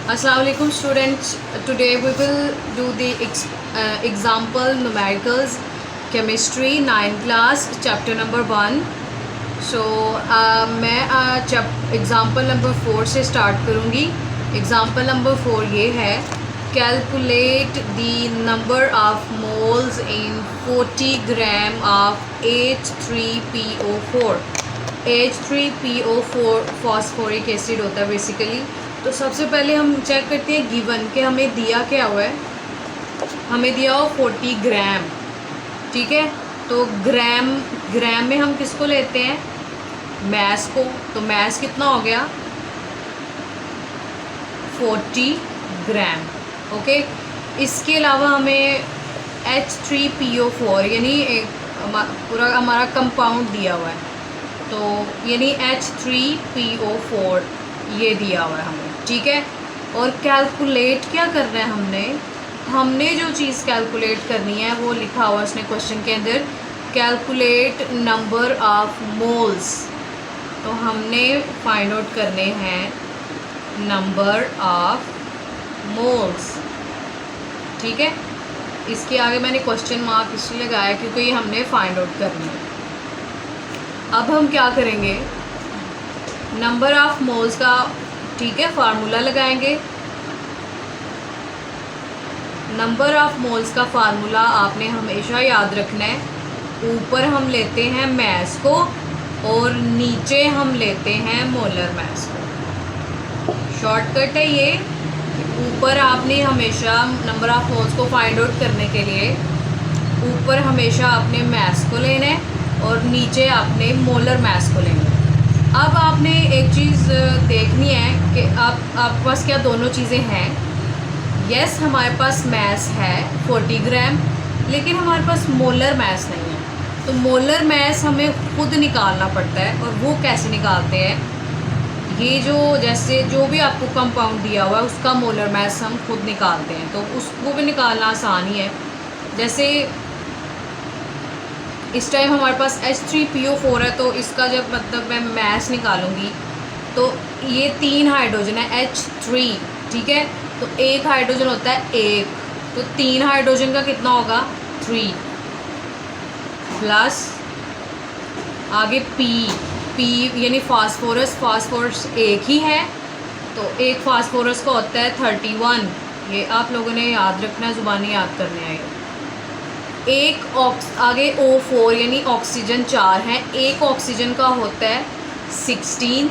Assalamualaikum students. Today we will do the example numericals chemistry 9 class chapter number 1. So मैं example number 4 से start करूँगी. Example number 4 ये है, calculate the number of moles in 40 gram of H3PO4. H3PO4 phosphoric acid होता है basically. तो सबसे पहले हम चेक करते हैं गिवन के हमें दिया क्या हुआ है. हमें दिया हो 40 ग्राम. ठीक है, तो ग्राम में हम किसको लेते हैं, मैस को. तो मैस कितना हो गया 40 ग्राम. ओके, इसके अलावा हमें H3PO4 यानी पूरा हमारा कंपाउंड दिया हुआ है. तो यानी H3PO4 ये दिया हुआ है हमें. ठीक है, और कैलकुलेट क्या करना है, हमने जो चीज़ कैलकुलेट करनी है वो लिखा हुआ इसने क्वेश्चन के अंदर, कैलकुलेट नंबर ऑफ मोल्स. तो हमने फाइंड आउट करने हैं नंबर ऑफ मोल्स. ठीक है, इसके आगे मैंने क्वेश्चन मार्क इसलिए लगाया क्योंकि ये हमने फाइंड आउट करनी है. अब हम क्या करेंगे, नंबर ऑफ मोल्स का ठीक है फार्मूला लगाएंगे. नंबर ऑफ मोल्स का फार्मूला आपने हमेशा याद रखना है. ऊपर हम लेते हैं मैस को और नीचे हम लेते हैं मोलर मैस को. शॉर्टकट है ये. ऊपर आपने हमेशा नंबर ऑफ मोल्स को फाइंड आउट करने के लिए ऊपर हमेशा आपने मैस को लेना है और नीचे आपने मोलर मैस को लेना है. अब आपने एक चीज़ देखनी है कि आपके पास क्या दोनों चीज़ें हैं. यस, हमारे पास मैस है 40 ग्राम, लेकिन हमारे पास मोलर मैस नहीं है. तो मोलर मैस हमें खुद निकालना पड़ता है. और वो कैसे निकालते हैं, ये जो जैसे जो भी आपको कंपाउंड दिया हुआ है उसका मोलर मैस हम खुद निकालते हैं. तो उसको भी निकालना आसान ही है. जैसे इस टाइम हमारे पास H3PO4 है, तो इसका जब मतलब मैं मैस निकालूंगी तो ये 3 हाइड्रोजन है H3. ठीक है, तो एक हाइड्रोजन होता है 1, तो 3 हाइड्रोजन का कितना होगा 3 प्लस आगे P यानी फास्फोरस एक ही है, तो एक फास्फोरस का होता है 31. ये आप लोगों ने याद रखना है, ज़ुबानी याद करने आएगा. एक आगे O4 यानी ऑक्सीजन 4 है. एक ऑक्सीजन का होता है 16.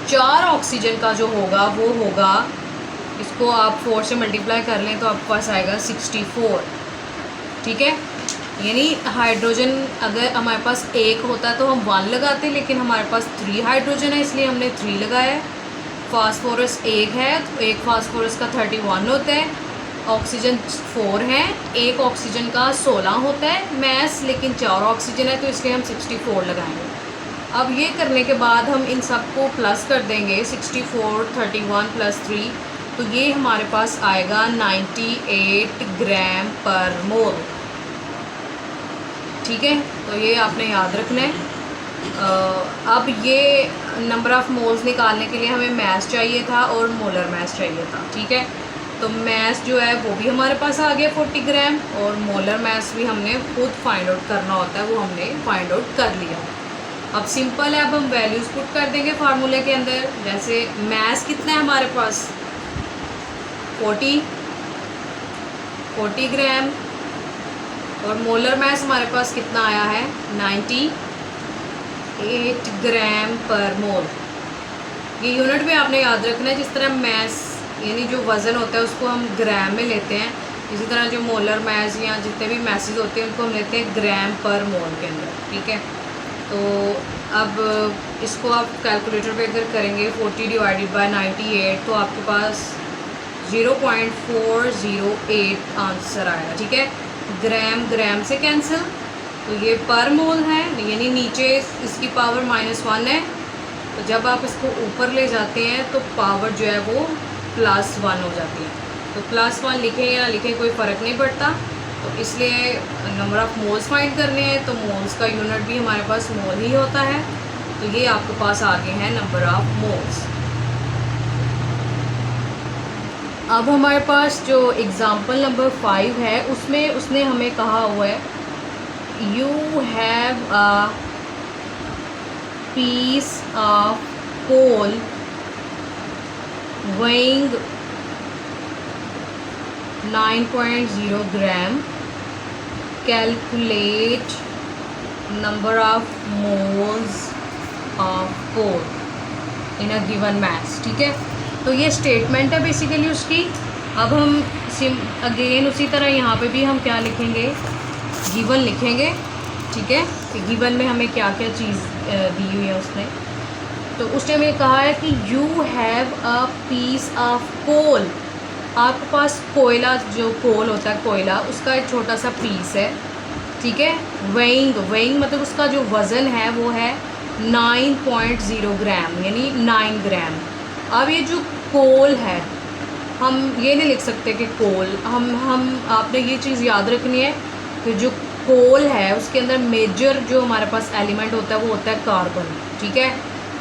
4 ऑक्सीजन का जो होगा वो होगा, इसको आप 4 से मल्टीप्लाई कर लें तो आपके पास आएगा 64. ठीक है, यानी हाइड्रोजन अगर हमारे पास एक होता है तो हम 1 लगाते, लेकिन हमारे पास 3 हाइड्रोजन है इसलिए हमने 3 लगाया है. फास्फोरस एक है तो एक फास्फोरस का 31 होता है. ऑक्सीजन 4 है, एक ऑक्सीजन का 16 होता है मैस, लेकिन 4 ऑक्सीजन है तो इसलिए हम 64 लगाएंगे. अब ये करने के बाद हम इन सब को प्लस कर देंगे. 64 31 प्लस 3, तो ये हमारे पास आएगा 98 ग्राम पर मोल. ठीक है, तो ये आपने याद रखना है. अब ये नंबर ऑफ़ मोल्स निकालने के लिए हमें मैस चाहिए था और मोलर मैस चाहिए था. ठीक है, तो मैस जो है वो भी हमारे पास आ गया 40 ग्राम, और मोलर मैस भी हमने खुद फाइंड आउट करना होता है, वो हमने फाइंड आउट कर लिया. अब सिंपल है, अब हम वैल्यूज़ पुट कर देंगे फार्मूले के अंदर. जैसे मैस कितना है हमारे पास 40 ग्राम, और मोलर मैस हमारे पास कितना आया है 98 ग्राम पर मोल. ये यूनिट भी आपने याद रखना है. जिस तरह मैस यानी जो वज़न होता है उसको हम ग्राम में लेते हैं, इसी तरह जो मोलर मैस या जितने भी मैसेज होते हैं उनको हम लेते हैं ग्राम पर मोल के अंदर. ठीक है, तो अब इसको आप कैलकुलेटर पे अगर करेंगे 40 डिवाइडेड बाय 98, तो आपके पास 0.408 आंसर आएगा. ठीक है, ग्राम से कैंसिल, तो ये पर मोल है यानी नीचे इसकी पावर -1 है. तो जब आप इसको ऊपर ले जाते हैं तो पावर जो है वो +1 हो जाती है. तो +1 लिखें या ना लिखें कोई फ़र्क नहीं पड़ता. तो इसलिए नंबर ऑफ़ मोल्स फाइंड करने हैं तो मोल्स का यूनिट भी हमारे पास मोल ही होता है. तो ये आपके पास आगे हैं नंबर ऑफ़ मोल्स. अब हमारे पास जो एग्ज़ाम्पल नंबर 5 है उसमें उसने हमें कहा हुआ है you have a piece of coal weighing 9.0 gram, calculate number of moles of coal in a given mass। ठीक है, तो ये स्टेटमेंट है बेसिकली उसकी। अब हम अगेन उसी तरह यहाँ पे भी हम क्या लिखेंगे, गिवन लिखेंगे। ठीक है, कि गिवन में हमें क्या क्या चीज़ दी हुई है उसने। तो उसने हमें कहा है कि you have a piece of coal, आपके पास कोयला, जो कोल होता है कोयला, उसका एक छोटा सा पीस है। ठीक है, वेइंग मतलब उसका जो वज़न है वो है 9.0 ग्राम, यानी 9 ग्राम। अब ये जो कोल है, हम ये नहीं लिख सकते कि कोल, हम आपने ये चीज़ याद रखनी है कि जो कोल है उसके अंदर मेजर जो हमारे पास एलिमेंट होता है वो होता है कार्बन। ठीक है,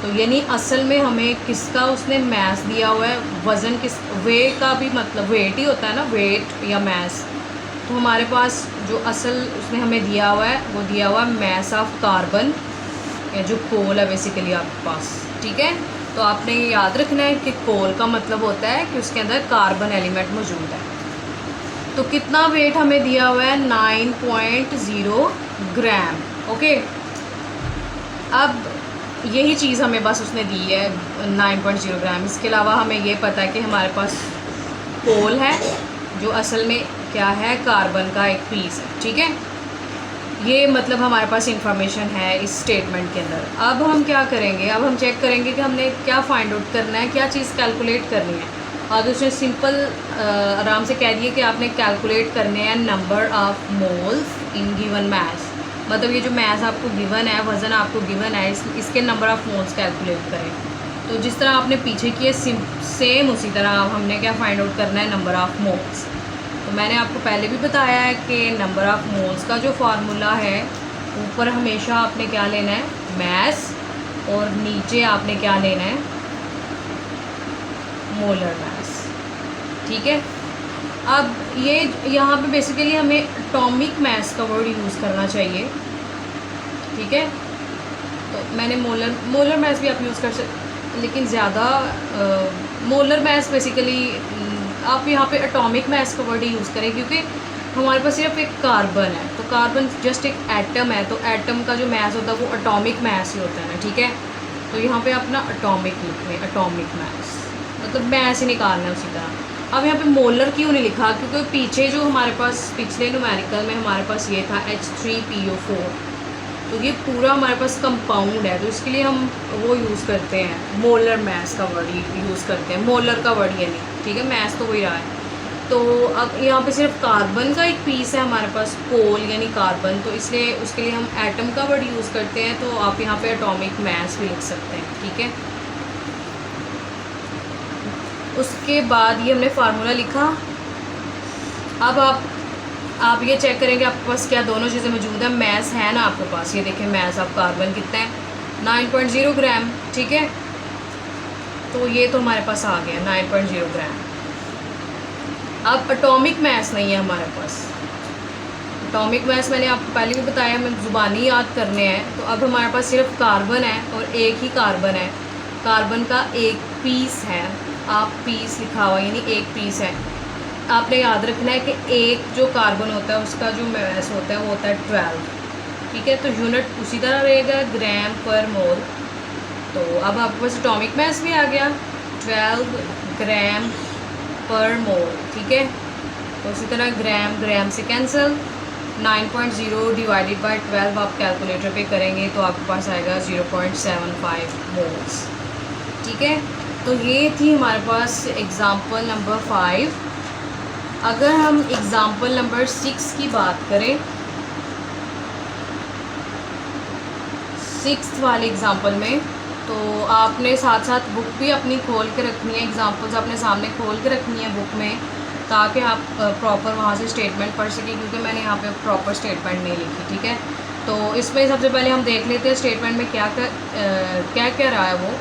तो यानी असल में हमें किसका उसने मैस दिया हुआ है, वज़न किस, वे का भी मतलब वेट ही होता है ना, वेट या मैस। तो हमारे पास जो असल उसने हमें दिया हुआ है वो दिया हुआ है मैस ऑफ कार्बन, या जो कोल है बेसिकली आपके पास। ठीक है, तो आपने ये याद रखना है कि कोल का मतलब होता है कि उसके अंदर कार्बन एलिमेंट मौजूद है। तो कितना वेट हमें दिया हुआ है, 9.0 ग्राम। ओके, अब यही चीज़ हमें बस उसने दी है 9.0 ग्राम। इसके अलावा हमें ये पता है कि हमारे पास कोल है जो असल में क्या है, कार्बन का एक पीस है। ठीक है, ये मतलब हमारे पास इंफॉर्मेशन है इस स्टेटमेंट के अंदर। अब हम क्या करेंगे, अब हम चेक करेंगे कि हमने क्या फाइंड आउट करना है, क्या चीज़ कैलकुलेट करनी है। और उसने सिंपल आराम से कह दिए कि आपने कैलकुलेट करने हैं number of moles in given mass, मतलब ये जो मैस आपको गिवन है, वज़न आपको गिवन है, इसके नंबर ऑफ मोल्स कैलकुलेट करें। तो जिस तरह आपने पीछे किए सेम उसी तरह हमने क्या फाइंड आउट करना है, नंबर ऑफ मोल्स। तो मैंने आपको पहले भी बताया है कि नंबर ऑफ़ मोल्स का जो फार्मूला है, ऊपर हमेशा आपने क्या लेना है, मैस, और नीचे आपने क्या लेना है, मोलर मैस। ठीक है, अब ये यहाँ पे बेसिकली हमें एटॉमिक मैस का वर्ड यूज़ करना चाहिए। ठीक है, तो मैंने मोलर मैस भी आप यूज़ कर सकते, लेकिन ज़्यादा मोलर मैस बेसिकली आप यहाँ पे एटॉमिक मैस का वर्ड यूज़ करें, क्योंकि हमारे पास सिर्फ एक कार्बन है, तो कार्बन जस्ट एक एटम है, तो एटम का जो मैस होता है वो एटॉमिक मैस ही होता है ना। ठीक है, तो यहाँ पे अपना एटॉमिक लिख लें, एटॉमिक मैस मतलब मैस ही निकालना है उसी तरह। अब यहाँ पे मोलर क्यों नहीं लिखा, क्योंकि पीछे जो हमारे पास पिछले न्यूमेरिकल में हमारे पास ये था H3PO4, तो ये पूरा हमारे पास कंपाउंड है, तो इसके लिए हम वो यूज़ करते हैं, मोलर मैस का वर्ड यूज़ करते हैं, मोलर का वर्ड ये नहीं। ठीक है, मैस तो वही रहा है। तो अब यहाँ पे सिर्फ कार्बन का एक पीस है हमारे पास, कोल यानी कार्बन, तो इसलिए उसके लिए हम एटम का वर्ड यूज़ करते हैं। तो आप यहाँ पे एटॉमिक मैस भी लिख सकते हैं। ठीक है, उसके बाद ये हमने फार्मूला लिखा। अब आप ये चेक करेंगे आपके पास क्या दोनों चीज़ें मौजूद हैं, मैस है ना आपके पास, ये देखें मैस ऑफ कार्बन कितना है, 9.0 ग्राम। ठीक है, तो ये तो हमारे पास आ गया 9.0 ग्राम। अब एटॉमिक मैस नहीं है हमारे पास, एटॉमिक मैस मैंने आपको पहले भी बताया, हमें ज़ुबानी याद करने हैं। तो अब हमारे पास सिर्फ कार्बन है और एक ही कार्बन है, कार्बन का एक पीस है, आप पीस लिखा हुआ यानी एक पीस है। आपने याद रखना है कि एक जो कार्बन होता है उसका जो मैस होता है वो होता है 12। ठीक है, तो यूनिट उसी तरह रहेगा, ग्राम पर मोल। तो अब आपके पास एटॉमिक मैस भी आ गया, 12 ग्राम पर मोल। ठीक है, तो उसी तरह ग्राम से कैंसिल, 9.0 डिवाइडेड बाय 12 आप कैलकुलेटर पे करेंगे तो आपके पास आएगा 0.75 मोल्स। ठीक है, तो ये थी हमारे पास एग्ज़ाम्पल नंबर 5। अगर हम एग्ज़ाम्पल नंबर 6 की बात करें, 6th वाले एग्ज़ाम्पल में, तो आपने साथ साथ बुक भी अपनी खोल के रखनी है, एग्ज़ाम्पल्स अपने सामने खोल के रखनी है बुक में, ताकि आप प्रॉपर वहाँ से स्टेटमेंट पढ़ सकें, क्योंकि मैंने यहाँ पे प्रॉपर स्टेटमेंट नहीं लिखी। ठीक है, तो इसमें सबसे पहले हम देख लेते हैं स्टेटमेंट में क्या क्या रहा है वो।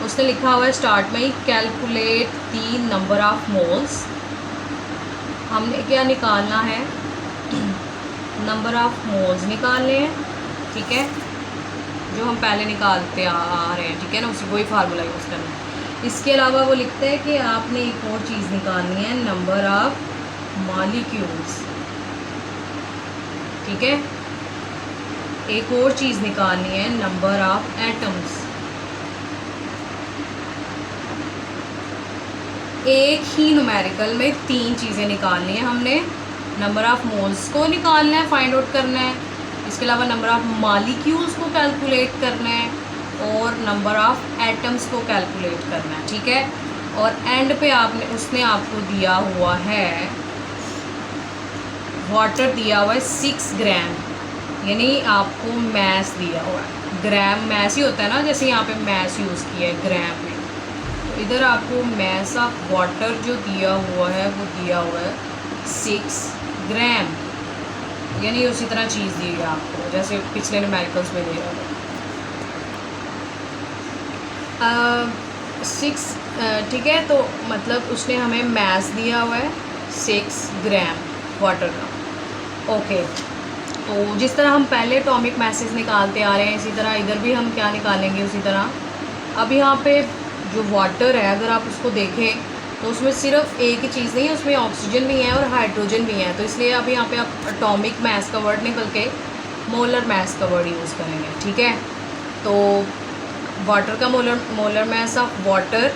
उसने लिखा हुआ है स्टार्ट में ही calculate the number of moles. हमने क्या निकालना है, नंबर ऑफ मोल्स निकालने हैं, ठीक है, जो हम पहले निकालते आ रहे हैं, ठीक है ना, उसी वही फार्मूला यूज़ करना है। इसके अलावा वो लिखते हैं कि आपने एक और चीज़ निकालनी है, नंबर ऑफ मॉलिक्यूल्स, ठीक है, एक और चीज़ निकालनी है, नंबर ऑफ एटम्स। एक ही न्यूमेरिकल में 3 चीज़ें निकालनी है हमने, नंबर ऑफ मोल्स को निकालना है, फाइंड आउट करना है, इसके अलावा नंबर ऑफ मॉलिक्यूल्स को कैलकुलेट करना है, और नंबर ऑफ एटम्स को कैलकुलेट करना है, ठीक है। और एंड पे उसने आपको दिया हुआ है वाटर, दिया हुआ है 6 ग्राम, यानी आपको मैस दिया हुआ है, ग्राम मैस ही होता है ना, जैसे यहाँ पे मैस यूज़ किया है ग्राम में, तो इधर आपको मैस ऑफ वाटर जो दिया हुआ है वो दिया हुआ है 6 ग्राम, यानी उसी तरह चीज़ दी है आपको जैसे पिछले न्यूमेरिकल्स में दे रहा था 6, ठीक है। तो मतलब उसने हमें मैस दिया हुआ है 6 ग्राम वाटर का, ओके। तो जिस तरह हम पहले एटॉमिक मैसेज निकालते आ रहे हैं, इसी तरह इधर भी हम क्या निकालेंगे उसी तरह। अब यहाँ पे जो वाटर है अगर आप उसको देखें तो उसमें सिर्फ एक ही चीज़ नहीं है, उसमें ऑक्सीजन भी है और हाइड्रोजन भी है, तो इसलिए अब यहाँ पे आप एटॉमिक मैस का वर्ड निकल के मोलर मैस का वर्ड यूज़ करेंगे, ठीक है। तो वाटर का molar mass of water,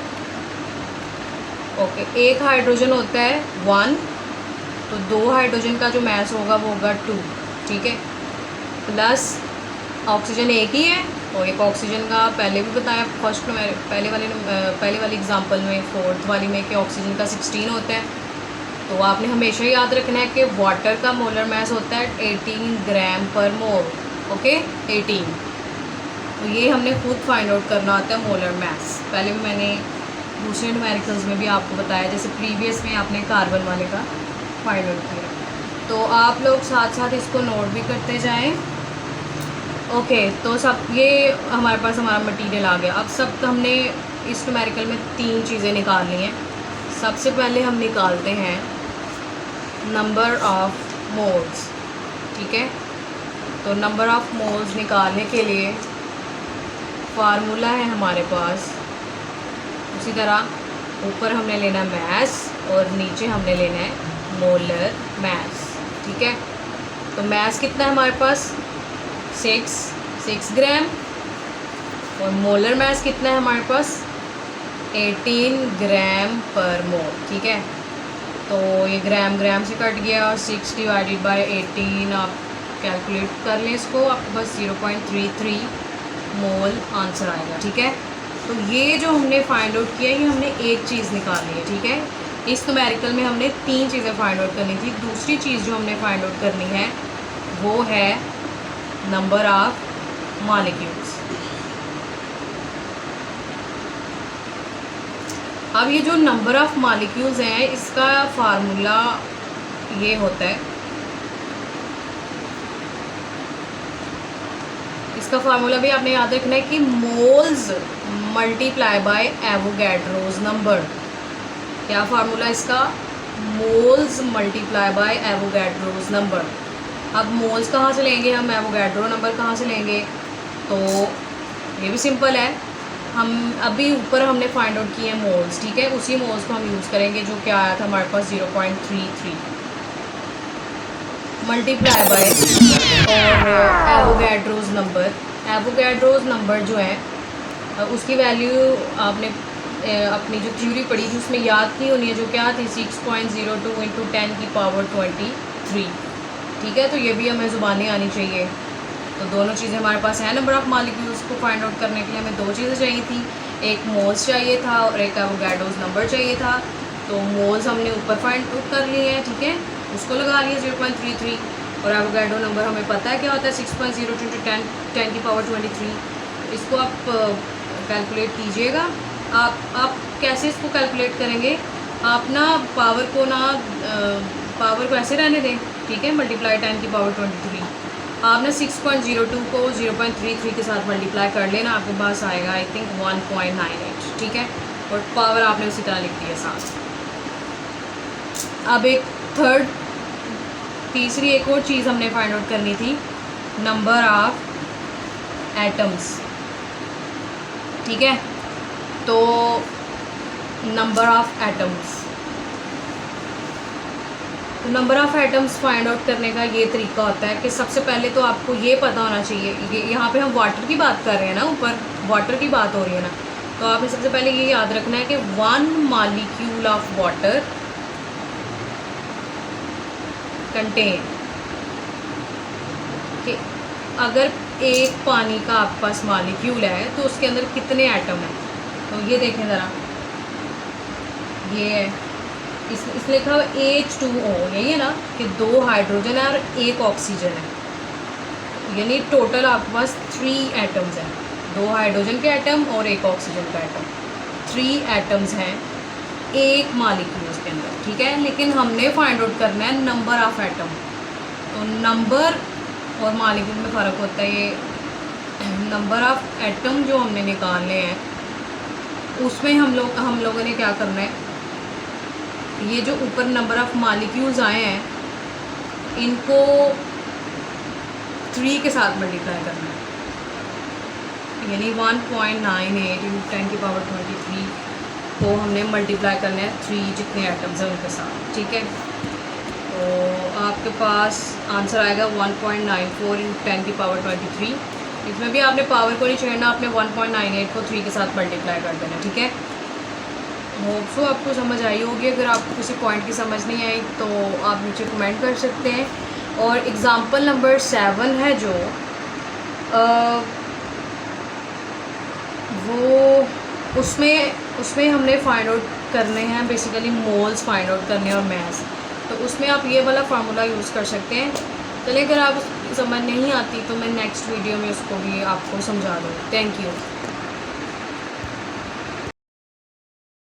okay, एक हाइड्रोजन होता है 1, तो 2 हाइड्रोजन का जो मैस होगा वो होगा 2, ठीक है, प्लस ऑक्सीजन एक ही है, और एक ऑक्सीजन का पहले भी बताया फर्स्ट में, पहले वाली एग्जांपल में, 4th वाली में, कि ऑक्सीजन का 16 होता है। तो आपने हमेशा याद रखना है कि वाटर का मोलर मैस होता है 18 ग्राम पर मोल, ओके, 18। तो ये हमने खुद फाइंड आउट करना होता है मोलर मैस। पहले भी मैंने दूसरे न्यूमेरिकल्स में भी आपको बताया, जैसे प्रीवियस में आपने कार्बन वाले का फाइंड आउट किया। तो आप लोग साथ साथ इसको नोट भी करते जाएं, ओके। तो सब ये हमारे पास हमारा मटेरियल आ गया। अब सब हमने इस न्यूमेरिकल में 3 चीज़ें निकालनी हैं। सबसे पहले हम निकालते हैं नंबर ऑफ मोल्स, ठीक है। तो नंबर ऑफ मोल्स निकालने के लिए फार्मूला है हमारे पास, उसी तरह ऊपर हमने लेना मैस और नीचे हमने लेना है मोलर मैस, ठीक है। तो मैस कितना है हमारे पास 6 ग्राम, और मोलर मैस कितना है हमारे पास 18 ग्राम पर मोल, ठीक है। तो ये ग्राम ग्राम से कट गया, और 6 डिवाइडेड बाय 18 आप कैलकुलेट कर लें इसको, आपके पास 0.33 मोल आंसर आएगा, ठीक है। तो ये जो हमने फाइंड आउट किया, ये हमने एक चीज़ निकाली है, ठीक है। इस न्यूमेरिकल में हमने 3 चीज़ें फाइंड आउट करनी थी। दूसरी चीज़ जो हमने फाइंड आउट करनी है वो है नंबर ऑफ मॉलिक्यूल्स। अब ये जो नंबर ऑफ मॉलिक्यूल्स हैं, इसका फार्मूला ये होता है, इसका फार्मूला भी आपने याद रखना है कि moles multiply by Avogadro's number. क्या फार्मूला इसका, moles multiply by Avogadro's number. अब मोल्स कहाँ से लेंगे हम, एवोगैड्रो नंबर कहाँ से लेंगे, तो ये भी सिंपल है। हम अभी ऊपर हमने फाइंड आउट किए मोल्स, ठीक है, उसी मोल्स को हम यूज़ करेंगे जो क्या आया था हमारे पास 0.33 मल्टीप्लाई बाय और एवोगैड्रोस नंबर। एवोगैड्रोस नंबर जो है उसकी वैल्यू आपने अपनी जो थ्योरी पढ़ी थी उसमें याद की होनी है, जो क्या थी 6.02 × 10 की पावर 23, ठीक है। तो ये भी हमें ज़ुबानी आनी चाहिए। तो दोनों चीज़ें हमारे पास हैं। नंबर ऑफ़ मॉलिक्यूल्स को फाइंड आउट करने के लिए हमें 2 चीज़ें चाहिए थी, एक मोल्स चाहिए था और एक एवोगैड्रोस नंबर चाहिए था। तो मोल्स हमने ऊपर फाइंड आउट कर लिए हैं, ठीक है, उसको लगा लिया 0.33, और एवोगैड्रो नंबर हमें पता है क्या होता है 6.02 × 10 की पावर 23। इसको आप कैलकुलेट कीजिएगा। आप कैसे इसको कैलकुलेट करेंगे, आप ना पावर को ऐसे रहने दें, ठीक है, मल्टीप्लाई 10 की पावर 23, आपने 6.02 को 0.33 के साथ मल्टीप्लाई कर लेना, आपके पास आएगा आई थिंक 1.98, ठीक है। और पावर आपने उसी तरह लिख दी है साथ। अब एक तीसरी एक और चीज़ हमने फाइंड आउट करनी थी, नंबर ऑफ एटम्स, ठीक है। तो नंबर ऑफ एटम्स, तो number of atoms find out करने का ये तरीका होता है कि सबसे पहले तो आपको ये पता होना चाहिए, ये यहाँ पे हम वाटर की बात कर रहे हैं ना, ऊपर वाटर की बात हो रही है ना, तो आपने सबसे पहले ये याद रखना है कि 1 मॉलिक्यूल ऑफ वाटर कंटेन, कि अगर एक पानी का आपके पास मॉलिक्यूल है तो उसके अंदर कितने एटम हैं। तो ये देखें ज़रा, ये है इस लिखा हुआ H2O, यही है ना, कि 2 हाइड्रोजन है और 1 ऑक्सीजन है, यानी टोटल आपके पास 3 एटम्स हैं, 2 हाइड्रोजन के एटम और 1 ऑक्सीजन का एटम, 3 एटम्स हैं एक मॉलिक्यूल के अंदर, ठीक है। लेकिन हमने फाइंड आउट करना है नंबर ऑफ़ एटम। तो नंबर और मॉलिक्यूल में फ़र्क होता है, ये नंबर ऑफ़ एटम जो हमने निकालने हैं उसमें हम लोगों ने क्या करना है, ये जो ऊपर नंबर ऑफ़ मॉलिक्यूल्स आए हैं इनको 3 के साथ मल्टीप्लाई करना है, यानी 1.98 × 10⁻23 को हमने मल्टीप्लाई करना है 3 जितने एटम्स हैं उनके साथ, ठीक है। तो आपके पास आंसर आएगा 1.94 × 10⁻23। इसमें भी आपने पावर को नहीं छेड़ना, आपने 1.98 को 3 के साथ मल्टीप्लाई कर देना, ठीक है। होप सो आपको समझ आई होगी। अगर आपको किसी पॉइंट की समझ नहीं आई तो आप नीचे कमेंट कर सकते हैं। और एग्ज़ाम्पल नंबर 7 है जो वो उसमें हमने फाइंड आउट करने हैं बेसिकली मोल्स फाइंड आउट करने और मैस। तो उसमें आप ये वाला फार्मूला यूज़ कर सकते हैं। चलिए, अगर आप समझ नहीं आती तो मैं नेक्स्ट वीडियो में उसको भी आपको समझा दूँ। Thank you.